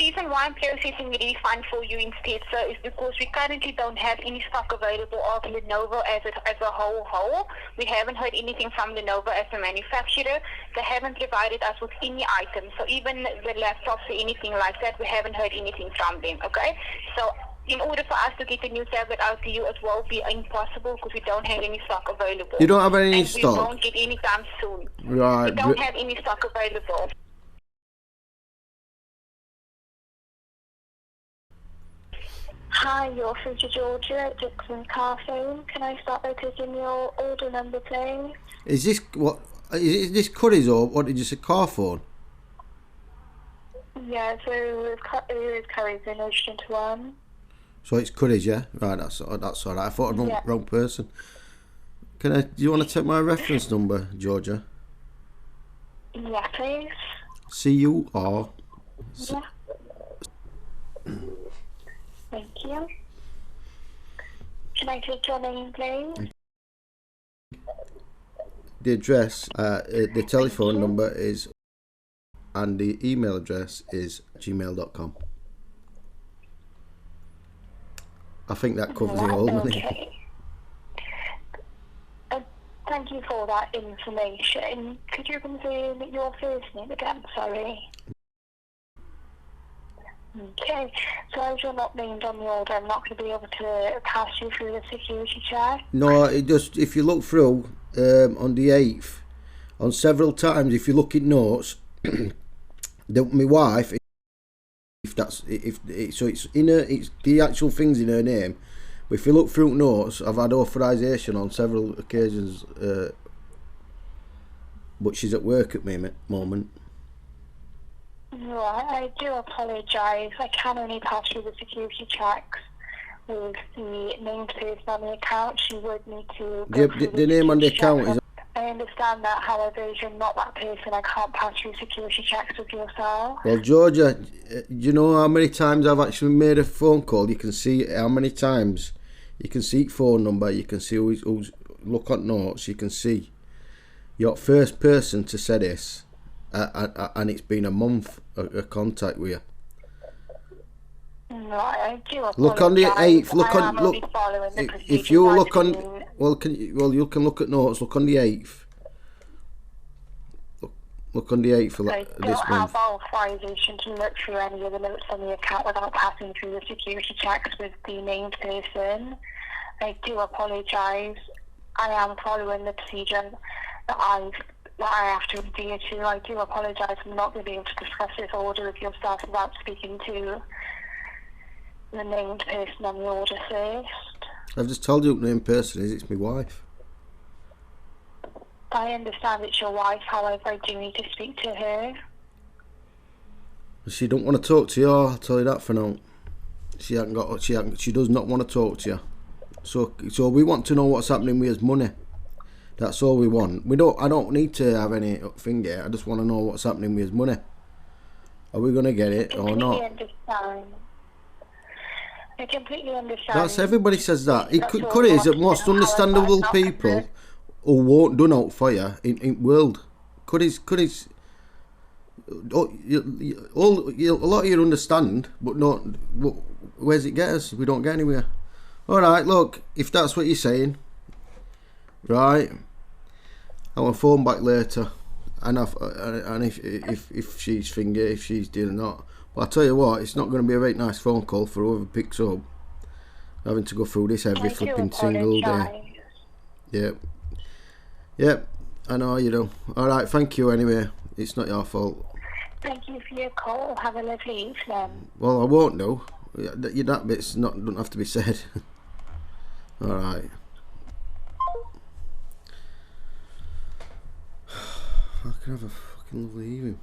reason why I'm processing a refund for you instead, sir, is because we currently don't have any stock available of Lenovo as a whole. We haven't heard anything from Lenovo as a manufacturer. They haven't provided us with any items. So even the laptops or anything like that, we haven't heard anything from them, okay? So in order for us to get a new tablet out to you, it will be impossible because we don't have any stock available. You don't have any and stock? We won't get any time soon. Right. We don't have any stock available. Hi, you're through to Georgia at Dixon Car Phone. Can I start by taking your order number, please? Is this what? Is this Curry's or what did you say? Car phone? Yeah, so it's Curry's in Ocean to 1. So it's Curry's, yeah. Right, that's all right. I thought I'd wrong person. Do you want to take my reference number, Georgia? Yeah, please. CUR. Yeah. Thank you. Can I take your name, please? The address, the telephone number is, and the email address is gmail.com. I think that covers it all, doesn't it? Thank you for that information. Could you confirm your first name again? Sorry. Okay, so as you're not named on the order, I'm not going to be able to pass you through the security check. No, it just, if you look through on the 8th, on several times, if you look at notes, my wife, so it's in her, it's the actual things in her name. But if you look through notes, I've had authorization on several occasions, but she's at work at the moment. Right, I do apologise. I can only pass through the security checks with the named person on the account. She would need to go through the name on the account is... I understand that, however, if you're not that person, I can't pass through security checks with yourself. Well, Georgia, do you know how many times I've actually made a phone call? You can see how many times. You can see phone number, you can see who's look at notes, you can see. You're first person to say this. And it's been a month of contact with you. No, I do apologize. Look on the 8th. Look. If you look on, you can look at notes. Look on the 8th. Look on the 8th for this month. I don't have authorization to look through any of the notes on the account without passing through the security checks with the named person. I do apologise. I am following the procedure that I have to adhere to. I do apologise for not being able to discuss this order with yourself without speaking to the named person on the order first. I've just told you who the named person is. It's my wife. I understand it's your wife, however, I do need to speak to her. She don't want to talk to you. I'll tell you that for now. She does not want to talk to you. So we want to know what's happening with his money. That's all we want. I don't need to have any finger. I just want to know what's happening with his money. Are we going to get it or not? I completely understand. That's, everybody says that. Curry is the most understandable people who won't done out for you in world. Curry's a lot of you understand, but not. Where's it get us? We don't get anywhere. All right, look, if that's what you're saying, right, I'll phone back later, and if she's doing not. But I tell you what, it's not going to be a very nice phone call for whoever picks up, having to go through this every flipping single day. Yep, I know you do. All right, thank you anyway. It's not your fault. Thank you for your call. Have a lovely evening. Well, I won't do. That bit's doesn't have to be said. All right. I can have a fucking lovely evening.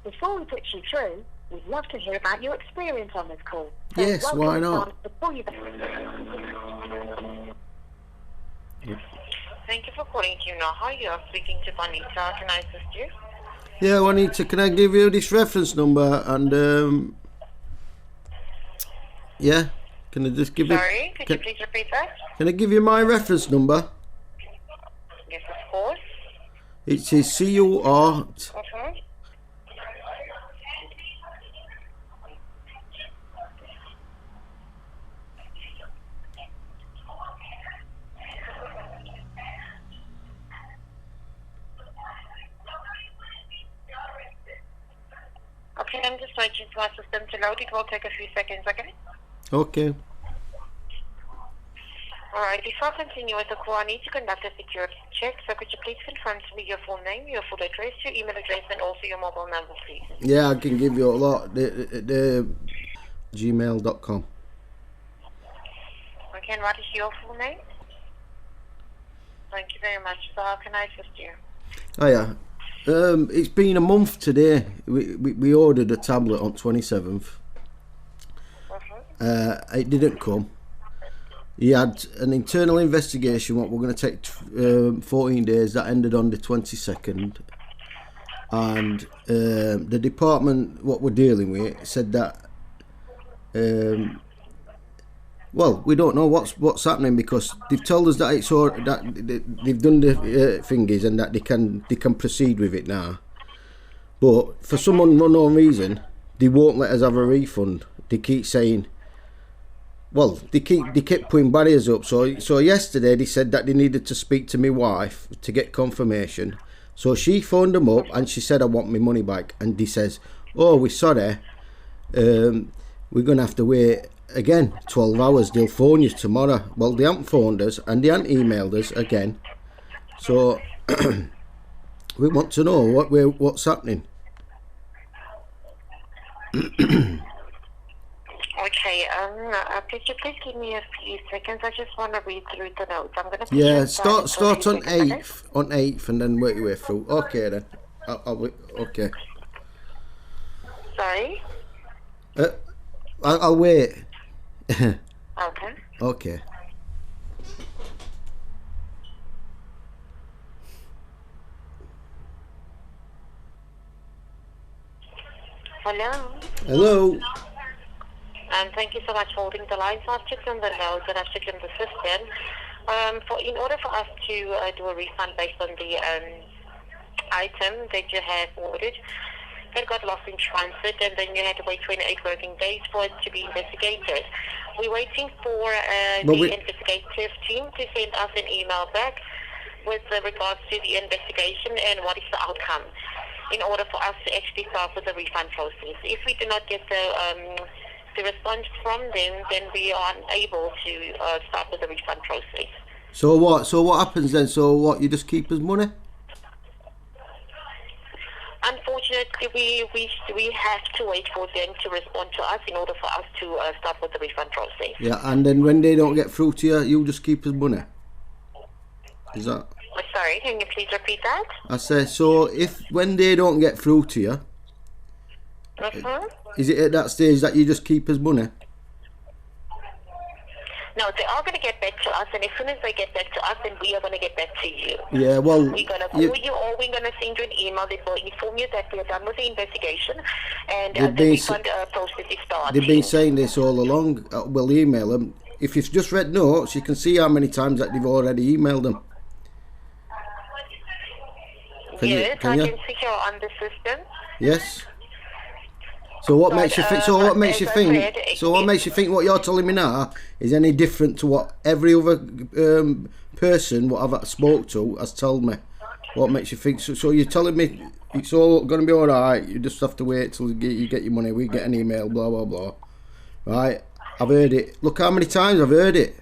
Before we put you through, we'd love to hear about your experience on this call. So yes, why not? Thank you for calling Tuna. You are speaking to Bonita. Can I assist you? Yeah, can I give you this reference number and yeah? Can I just give Sorry, could you please repeat that? Can I give you my reference number? Yes, of course. It is CUR. Okay, I'm just waiting for my system to load. It will take a few seconds, okay? Okay. Alright, before I continue with the call, I need to conduct a security check. So could you please confirm to me your full name, your full address, your email address, and also your mobile number, please? Yeah, I can give you a lot. The gmail.com. Okay, and what is your full name? Thank you very much. So how can I assist you? Oh yeah. It's been a month today. We ordered a tablet on 27th. It didn't come. He had an internal investigation, what we're going to take 14 days, that ended on the 22nd. And the department, what we're dealing with, said that, well, we don't know what's happening because they've told us that it's all, that they've done the thingies and that they can proceed with it now. But for some unknown reason, they won't let us have a refund. They keep saying, well, they kept putting barriers up. So yesterday they said that they needed to speak to my wife to get confirmation. So she phoned them up and she said, I want my money back. And they says, oh, we're sorry, we're gonna have to wait again 12 hours. They'll phone you tomorrow. Well, they haven't phoned us and they haven't emailed us again. So we want to know what's happening. Okay, could you please give me a few seconds? I just want to read through the notes. I'm going to... Yeah, start on 8th and then work your way through. Okay then. Okay. Sorry? I'll wait. Okay. Okay. Hello? Hello? Thank you so much for holding the line. So I've checked on the notes and I've checked on the system. In order for us to do a refund based on the item that you have ordered, it got lost in transit and then you had to wait 28 working days for it to be investigated. We're waiting for the investigative team to send us an email back with regards to the investigation and what is the outcome in order for us to actually start with the refund process. If we do not get the response from them, then we are unable to start with the refund process. So what? So what happens then? So what? You just keep us money? Unfortunately, we have to wait for them to respond to us in order for us to start with the refund process. Yeah, and then when they don't get through to you, you just keep us money? Is that... Sorry, can you please repeat that? I say, so when they don't get through to you, is it at that stage that you just keep us money? No, they are going to get back to us, and as soon as they get back to us, then we are going to get back to you. Yeah, well... We're going to call you, or we're going to send you an email that will inform you that we are done with the investigation, and the refund process is started. They've been saying this all along. We'll email them. If you've just read notes, you can see how many times that they've already emailed them. Yes, I can see here on the system. Yes. So what makes you think? So what makes you think? So what makes you think what you're telling me now is any different to what every other person what I've spoke to has told me? What makes you think? So you're telling me it's all going to be all right? You just have to wait till you get your money. We get an email, blah blah blah. Right? I've heard it. Look how many times I've heard it.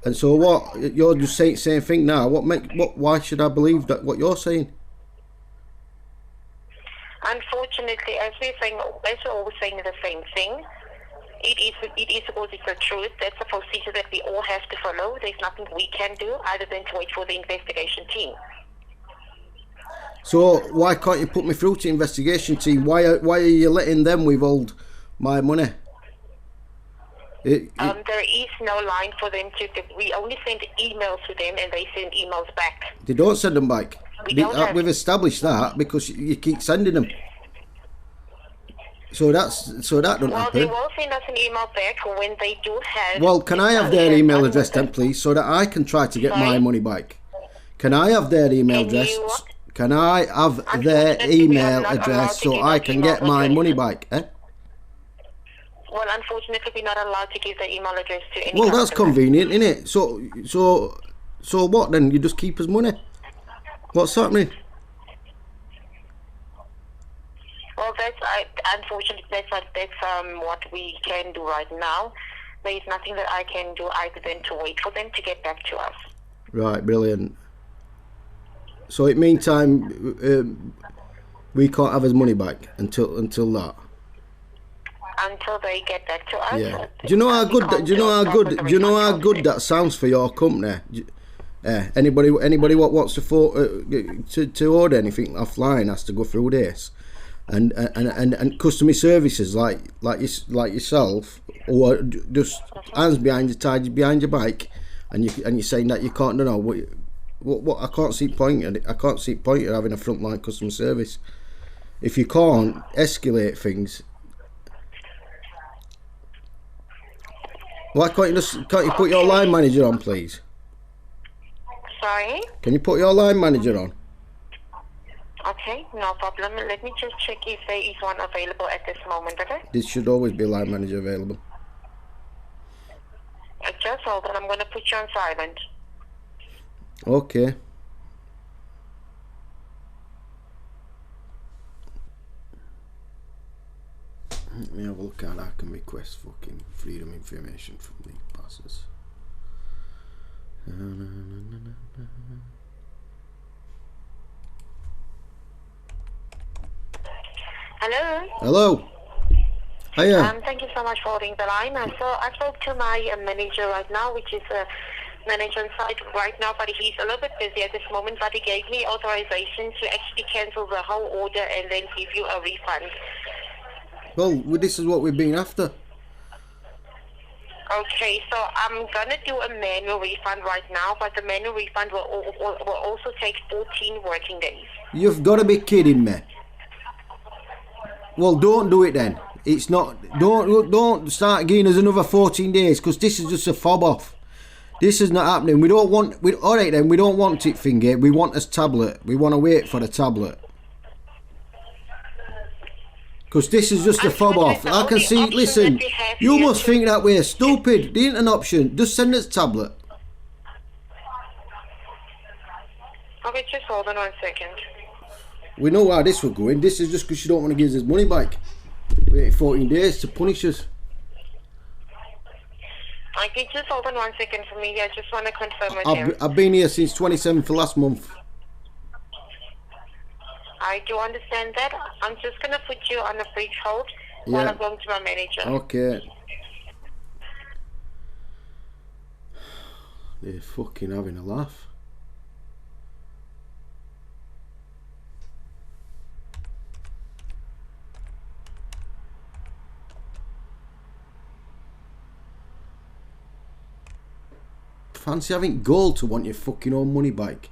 And so what? You're just saying same thing now. Why should I believe that what you're saying? Unfortunately, as we're always saying the same thing, it is because it's the truth. That's a procedure that we all have to follow. There's nothing we can do other than to wait for the investigation team. So why can't you put me through to the investigation team? Why are you letting them withhold my money? There is no line for them to. We only send emails to them, and they send emails back. They don't send them back. We've established that because you keep sending them. So that don't Well, happen. they will send us an email back when they do have... Well, can I have their email address then, please, so that I can try to get my money back? Can I have their email address? Can I have their email address so I can get my money back? Eh? Well, unfortunately, we're not allowed to give the email address to any Well, that's customer. convenient, isn't it? So what then? You just keep us money? What's happening? Well, unfortunately, that's what we can do right now. There is nothing that I can do other than to wait for them to get back to us. Right, brilliant. So in meantime, we can't have his money back until that. Until they get back to us. Yeah. Do you know how good? Do you know how good that sounds for your company? Anybody what wants to order anything offline has to go through this, and customer services like yourself, or just hands behind your bike, and you're saying that you can't. No. What I can't see point in it. I can't see point in having a frontline customer service if you can't escalate things. Why can't you put your line manager on, please? Sorry? Can you put your line manager on? Okay, no problem. Let me just check if there is one available at this moment, okay? There should always be a line manager available. Just hold on, I'm going to put you on silent. Okay. Let me have a look at how I can request fucking freedom information from these bastards. Hello? Hello. Hiya. Thank you so much for holding the line. So I spoke to my manager right now, which is manager on site right now, but he's a little bit busy at this moment, but he gave me authorization to actually cancel the whole order and then give you a refund. Well, this is what we've been after. Okay, so I'm going to do a manual refund right now, but the manual refund will also take 14 working days. You've got to be kidding me. Well, don't do it then. It's not. Don't start giving us another 14 days because this is just a fob off. This is not happening. We don't want. All right then. We don't want it finger. We want a tablet. We want to wait for the tablet. Because this is just a fob off. I can see. Listen, you must think that we're stupid. There ain't an option. Just send us a tablet. Okay, just hold on 1 second. We know how this will go in. This is just because you don't want to give us his money back. Wait 14 days to punish us. Okay, just hold on 1 second for me. I just want to confirm with you. I've been here since 27th of last month. I do understand that. I'm just going to put you on a brief hold while I'm going to my manager. Okay. They're fucking having a laugh. Fancy having gold to want your fucking own money back.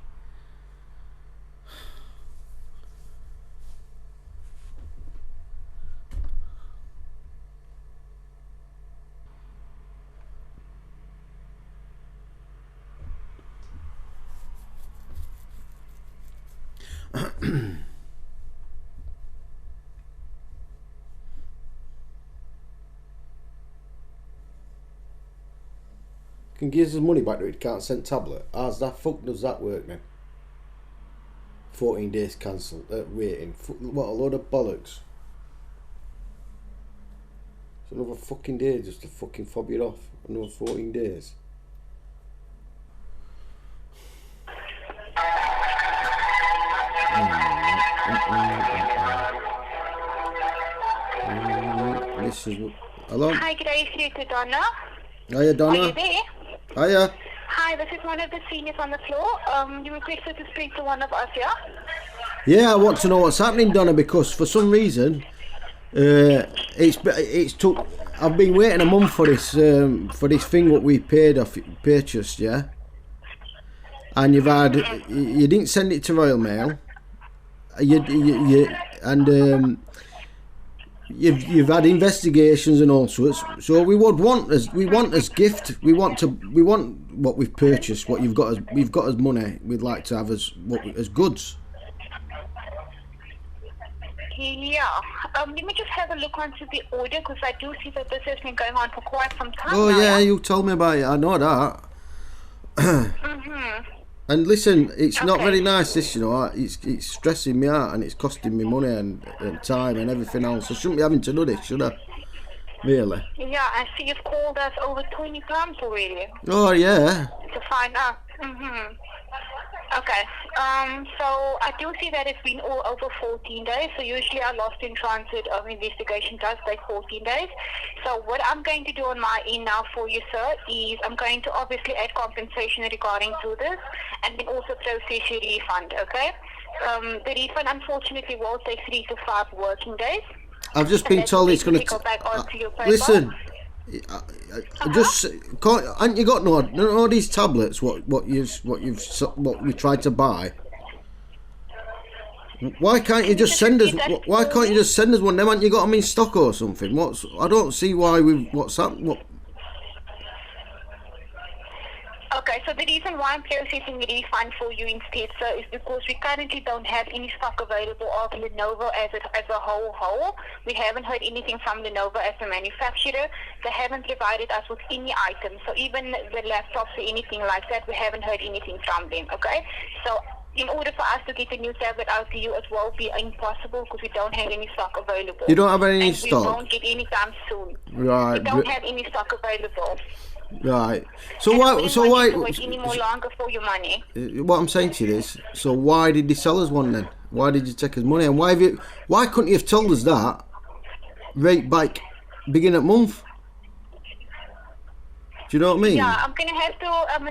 Can give us his money back, but it can't send tablet. How's that fuck does that work then? 14 days cancelled. Waiting. What a load of bollocks. It's another fucking day just to fucking fob you off. Another 14 days. This is. Hello? Hi, good day to you, Donna. Hiya, Donna. Are you there? Hiya. Hi, this is one of the seniors on the floor. You requested to speak to one of us, yeah? Yeah, I want to know what's happening, Donna, because for some reason, it's took. I've been waiting a month for this thing what we purchased, yeah. and you didn't send it to Royal Mail. You've had investigations and all sorts. So we want as gift. We want what we've purchased, what we've got as money. We'd like to have as goods. Yeah. Let me just have a look onto the order, because I do see that this has been going on for quite some time. Oh now. Yeah, you told me about it. I know that. And listen, it's not very nice. This, it's stressing me out, and it's costing me money and time and everything else. I shouldn't be having to do this, should I? Really? Yeah, I see you've called us over 20 times already. Oh yeah. To find out. Okay. So I do see that it's been all over 14 days. So usually our lost in transit investigation does take 14 days. So what I'm going to do on my end now for you, sir, is I'm going to obviously add compensation regarding to this, and then also process your refund. Okay. The refund unfortunately will take 3 to 5 working days. I've just been told it's going to go back onto your PayPal. Listen. Haven't you got no these tablets? What we tried to buy? Why can't you just send us? Why can't you just send us one? Them, haven't you got them in stock or something? I don't see why what's happened. Okay, so the reason why I'm processing the refund for you instead, sir, is because we currently don't have any stock available of Lenovo as a whole. We haven't heard anything from Lenovo as a manufacturer. They haven't provided us with any items. So even the laptops or anything like that, we haven't heard anything from them, okay? So in order for us to get a new tablet out to you, it will be impossible because we don't have any stock available. You don't have any stock? We won't get any time soon. Right. We don't have any stock available. Right. So why? Wait any more longer for your money? What I'm saying to you is, so why did they sell us one then? Why did you take us money? And why couldn't you have told us that right back beginning of month? Do you know what I mean? Yeah, I'm gonna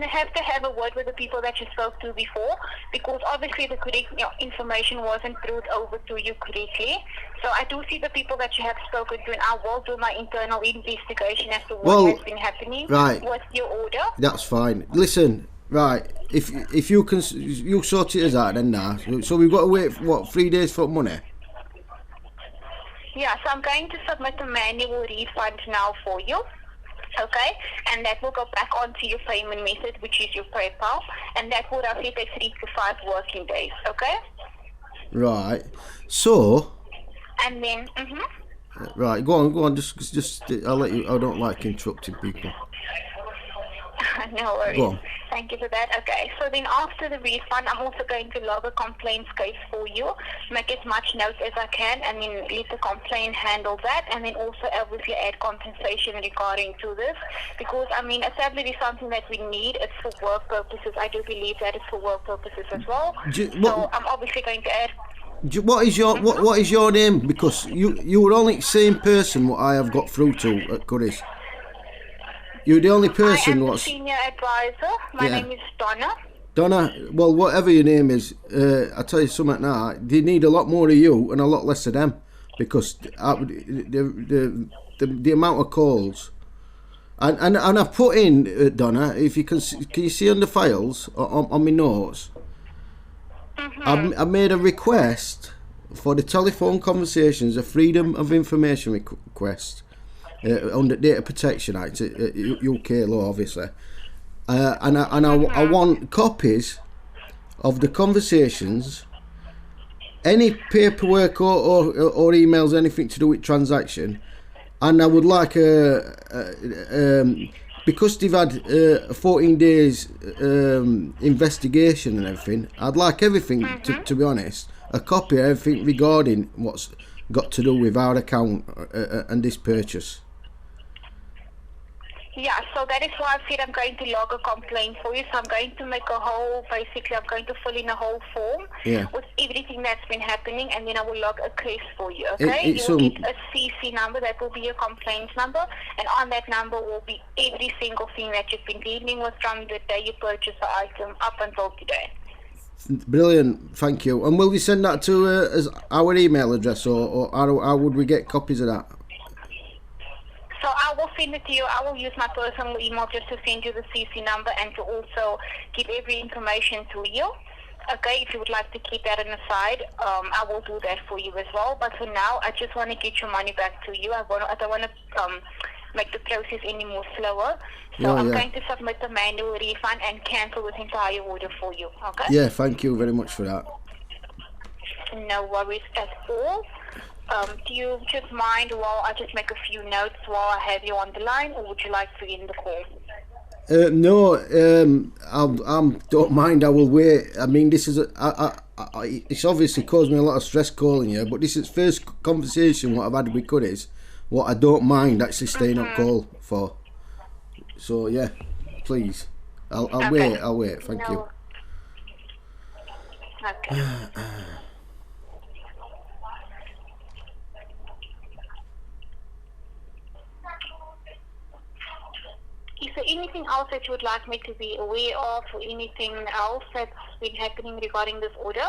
have to have a word with the people that you spoke to before, because obviously the correct information wasn't brought over to you correctly. So I do see the people that you have spoken to, and I will do my internal investigation as to what has been happening with your order. That's fine. Listen, right? If you can, you sort it out then now. So we've got to wait for 3 days for money. Yeah, so I'm going to submit a manual refund now for you. Okay, and that will go back onto your payment method, which is your PayPal, and that will roughly take 3 to 5 working days. Okay. Right. So. And then. Right. Go on. Just. I'll let you. I don't like interrupting people. No worries. Go on. Thank you for that. Okay, so then after the refund, I'm also going to log a complaints case for you, make as much notes as I can, and then let the complaint handle that, and then also obviously add compensation regarding to this, because a tablet is something that we need. It's for work purposes. I do believe that it's for work purposes as well. So I'm obviously going to add. What is your what is your name? Because you were only the same person what I have got through to at Curry's. You're the only person. I am the senior advisor. My name is Donna. Donna, well, whatever your name is, I tell you something now. They need a lot more of you and a lot less of them, because the amount of calls, and I've put in Donna. If you can you see on the files on my notes? I've made a request for the telephone conversations, a Freedom of Information request. Under Data Protection Act, UK law, obviously, and I want copies of the conversations, any paperwork or emails, anything to do with transaction, and I would like because they've had 14 days investigation and everything. I'd like everything to be honest, a copy of everything regarding what's got to do with our account and this purchase. Yeah, so that is why I said I'm going to log a complaint for you. So I'm going to make I'm going to fill in a whole form with everything that's been happening, and then I will log a case for you, okay? You'll get a CC number, that will be your complaints number, and on that number will be every single thing that you've been dealing with from the day you purchased the item up until today. Brilliant, thank you. And will you send that to as our email address, or how would we get copies of that? So I I will send it to you. I will use my personal email just to send you the CC number and to also give every information to you. Okay, if you would like to keep that on the side, I will do that for you as well. But for now, I just want to get your money back to you. I don't want to make the process any more slower. So I'm going to submit the manual refund and cancel this entire order for you. Okay? Yeah, thank you very much for that. No worries at all. Do you just mind while I just make a few notes while I have you on the line, or would you like to end the call? No, I don't mind. I will wait. I mean, this is it's obviously caused me a lot of stress calling you, but this is first conversation what I've had with Cuddies, what I don't mind actually staying up call for. So yeah, please, I'll wait. I'll wait. Thank you. Okay. Is there anything else that you would like me to be aware of, or anything else that's been happening regarding this order?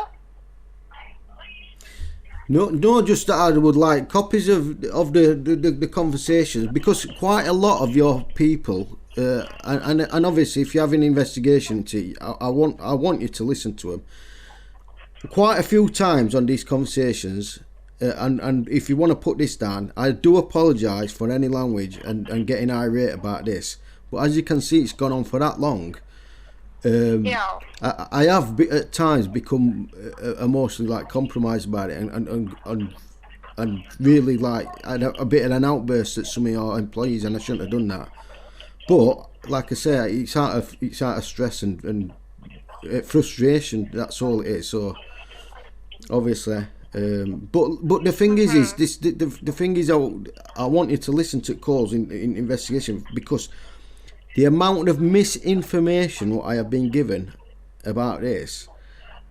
No, just that I would like copies of the conversations, because quite a lot of your people, and obviously if you have an investigation to, I want you to listen to them. Quite a few times on these conversations, and if you want to put this down, I do apologise for any language and getting irate about this. But as you can see, it's gone on for that long. I have at times become emotionally like compromised about it, and really like had a bit of an outburst at some of your employees, and I shouldn't have done that. But like I say, it's out of stress and frustration. That's all it is. So obviously, but the thing is this the thing is I want you to listen to calls in investigation, because the amount of misinformation what I have been given about this,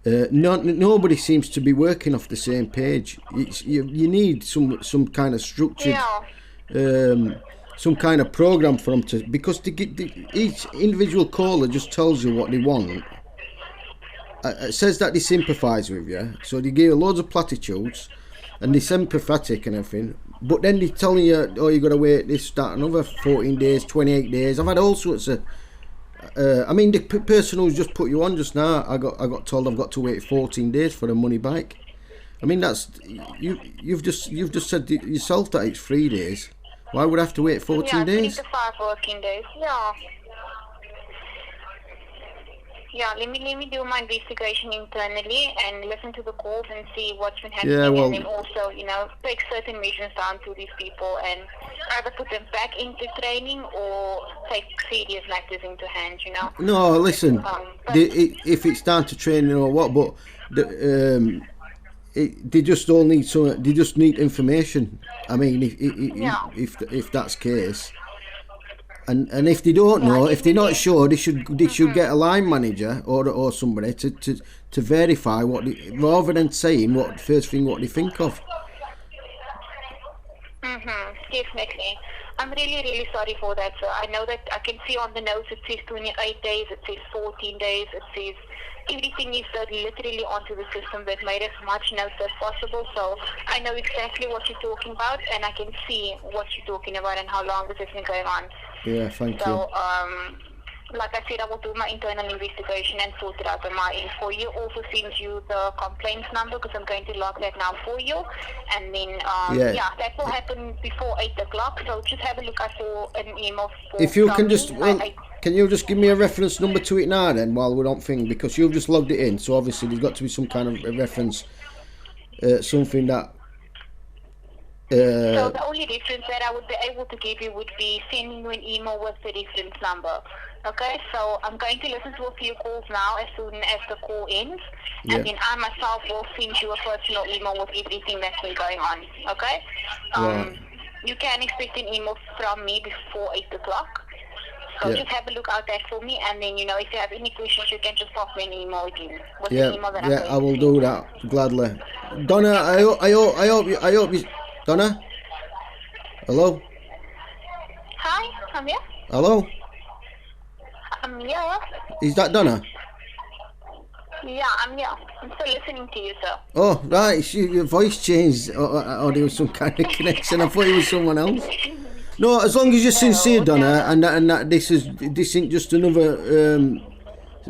nobody seems to be working off the same page. You need some kind of structured, some kind of program for them to, because each individual caller just tells you what they want. It says that they sympathise with you, so they give you loads of platitudes, and they're sympathetic and everything. But then they're telling you, oh, you got to wait this, that, another 14 days, 28 days. I've had all sorts of. I mean, the person who's just put you on just now, I got told I've got to wait 14 days for a money back. I mean, that's you've just said yourself that it's 3 days. Why would I have to wait 14 days? 3 to 5 working days. Yeah. Yeah, let me do my investigation internally and listen to the calls and see what's been happening, and then also, take certain measures down to these people and either put them back into training or take serious matters into hand, No, listen, if it's down to training or what, but they just all need they just need information. I mean, if that's the case. And if they don't know, if they're not sure, they should get a line manager or somebody to verify rather than saying what they think of. Definitely. I'm really, really sorry for that, sir. I know that I can see on the notes it says 28 days, it says 14 days, it says everything is literally onto the system. They've made as much notes as possible, so I know exactly what you're talking about, and I can see what you're talking about and how long this has been going on. Yeah, thank you. So, like I said, I will do my internal investigation and sort it out on my end for you. Also send you the complaints number, because I'm going to log that now for you. And then, that will happen before 8 o'clock. So just have a look out for an email. If you can just, can you just give me a reference number to it now then, while we're on thing? Because you've just logged it in. So obviously there's got to be some kind of a reference, something that... so the only reference that I would be able to give you would be sending you an email with the reference number. Okay, so I'm going to listen to a few calls now as soon as the call ends, and then I myself will send you a personal email with everything that's been going on. Okay, you can expect an email from me before 8 o'clock. So just have a look out that for me, and then if you have any questions, you can just pop me an email again. With the email that I will do that gladly. Donna, I hope you. Donna? Hello? Hi, I'm here. Hello? I'm here. Is that Donna? Yeah, I'm here. I'm still listening to you, sir. Oh, right. Your voice changed, or there was some kind of connection. I thought it was someone else. No, as long as you're sincere, Donna, and that this isn't just another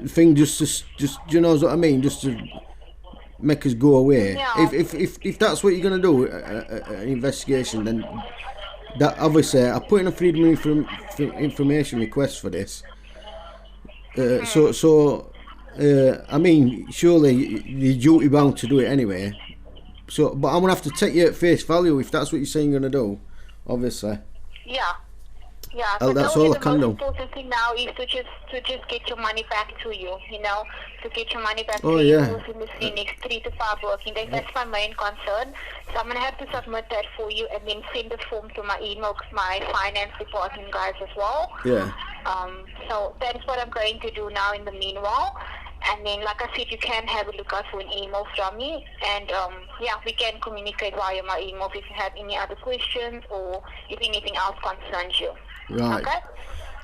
thing, just you know what I mean, just to make us go away. Yeah. If that's what you're gonna do, an investigation, then that obviously I put in a freedom of information request for this. I mean, surely you're duty bound to do it anyway. So, but I'm gonna have to take you at face value if that's what you're saying you're gonna do, obviously. Yeah. Yeah, Oh, that's all I can do. The most important thing now is to just get your money back to you, you know, to get your money back to you within the next 3 to 5 working days. That's my main concern. So I'm going to have to submit that for you and then send the form to my email, my finance department guys as well. Yeah. So that is what I'm going to do now in the meanwhile. And then, like I said, you can have a look out for an email from me. And, yeah, we can communicate via my email if you have any other questions or if anything else concerns you. Right. Okay?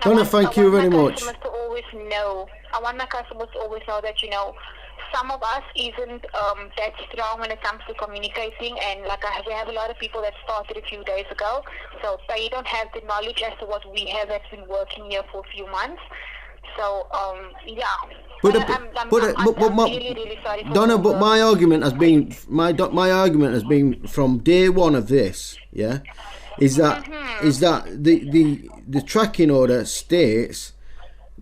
Donna, thank you very much. I want my customers to always know that, you know, some of us isn't that strong when it comes to communicating, and we have a lot of people that started a few days ago, so they don't have the knowledge as to what we have that's been working here for a few months. So yeah. I'm really sorry. Donna, but my argument has been from day one of this, yeah, is that the tracking order states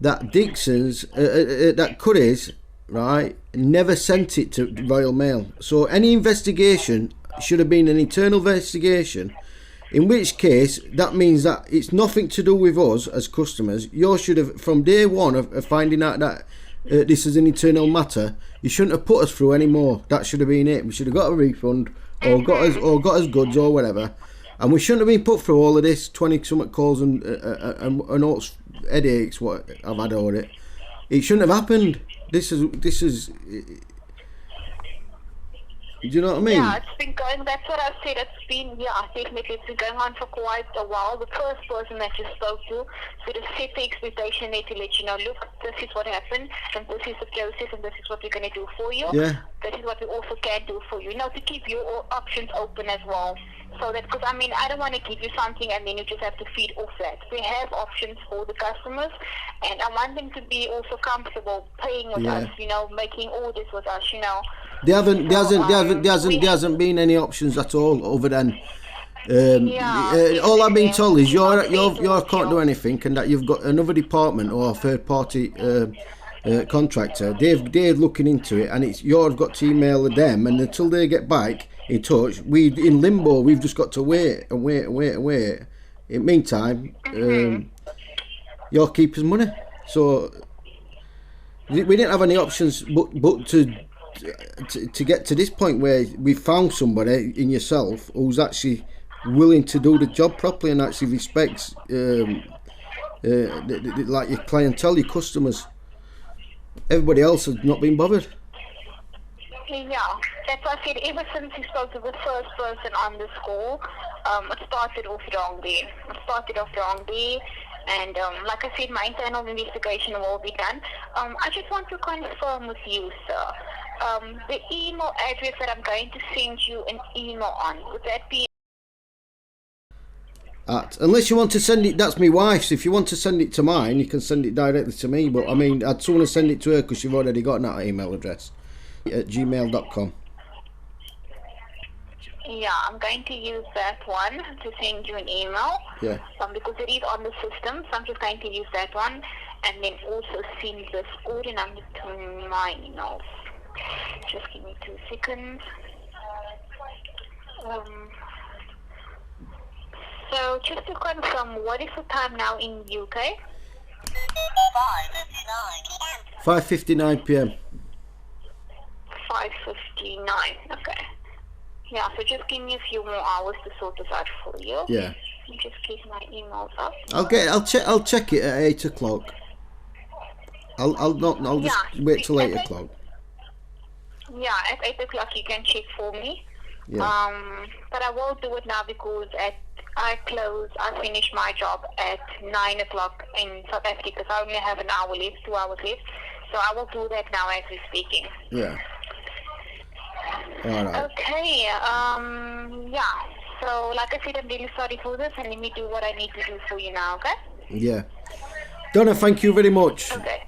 that Dixon's that Curry's, right, never sent it to Royal Mail. So any investigation should have been an internal investigation, in which case that means that it's nothing to do with us as customers. You should have, from day one of finding out that this is an internal matter, you shouldn't have put us through any more. That should have been it. We should have got a refund or got us goods or whatever, and we shouldn't have been put through all of this 20-something calls and all headaches what I've had over it. It shouldn't have happened. This is. Do you know what I mean? Yeah, it's been going, that's what I've said, definitely, it's been going on for quite a while. The first person that you spoke to sort of set the expectation there to let you know, look, this is what happened, and this is the process, and this is what we're going to do for you. Yeah. This is what we also can do for you. You know, to keep your options open as well. So that, because I mean, I don't want to give you something and then you just have to feed off that. We have options for the customers, and I want them to be also comfortable paying with us, you know, making orders with us, you know. There hasn't been any options at all other than all I've been told is you can't do anything, and that you've got another department or a third party contractor. They're looking into it, and you've got to email them, and until they get back in touch, we in limbo. We've just got to wait. In the meantime, you'll keep his money. So we didn't have any options but to get to this point where we found somebody in yourself who's actually willing to do the job properly and actually respects like your clientele, your customers. Everybody else has not been bothered. Yeah, that's why I said ever since you spoke to the first person on the call, it started off wrong there. And like I said, my internal investigation will be done. I just want to confirm with you, sir. The email address that I'm going to send you an email on, would that be? Unless you want to send it, that's my wife's. If you want to send it to mine, you can send it directly to me. But I mean, I'd sooner send it to her because you've already got that email address at gmail.com. Yeah, I'm going to use that one to send you an email. Yeah. Because it is on the system, so I'm just going to use that one, and then also send this order number to my emails. Just give me 2 seconds. So just to confirm, what is the time now in UK? 5:59 p.m. 5:59. Okay. Yeah, so just give me a few more hours to sort this out for you. Yeah. Just keep my emails up. I'll check it at 8 o'clock. I'll just wait till 8 o'clock. Yeah, at 8 o'clock you can check for me. Yeah. But I will do it now because I finish my job at 9 o'clock in South Africa, so I only have an hour left, 2 hours left. So I will do that now as we're speaking. Yeah. All right. Okay. Yeah. So, like I said, I'm really sorry for this, and let me do what I need to do for you now, okay? Yeah. Donna, thank you very much. Okay.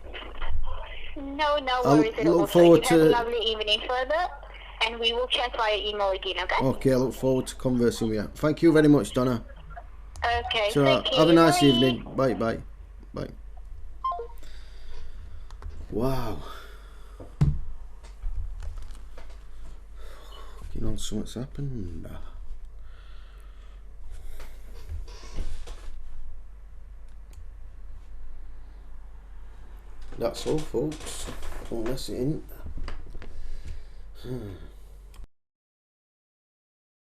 No I'll worries at all. look forward So you have a to... lovely evening further, and we will chat via email again, okay? Okay, I look forward to conversing with you. Thank you very much, Donna. Okay, So, thank you. have a nice Bye. evening. Bye, bye. Bye. Wow. You know, something's happened. That's all, folks. Don't let it in.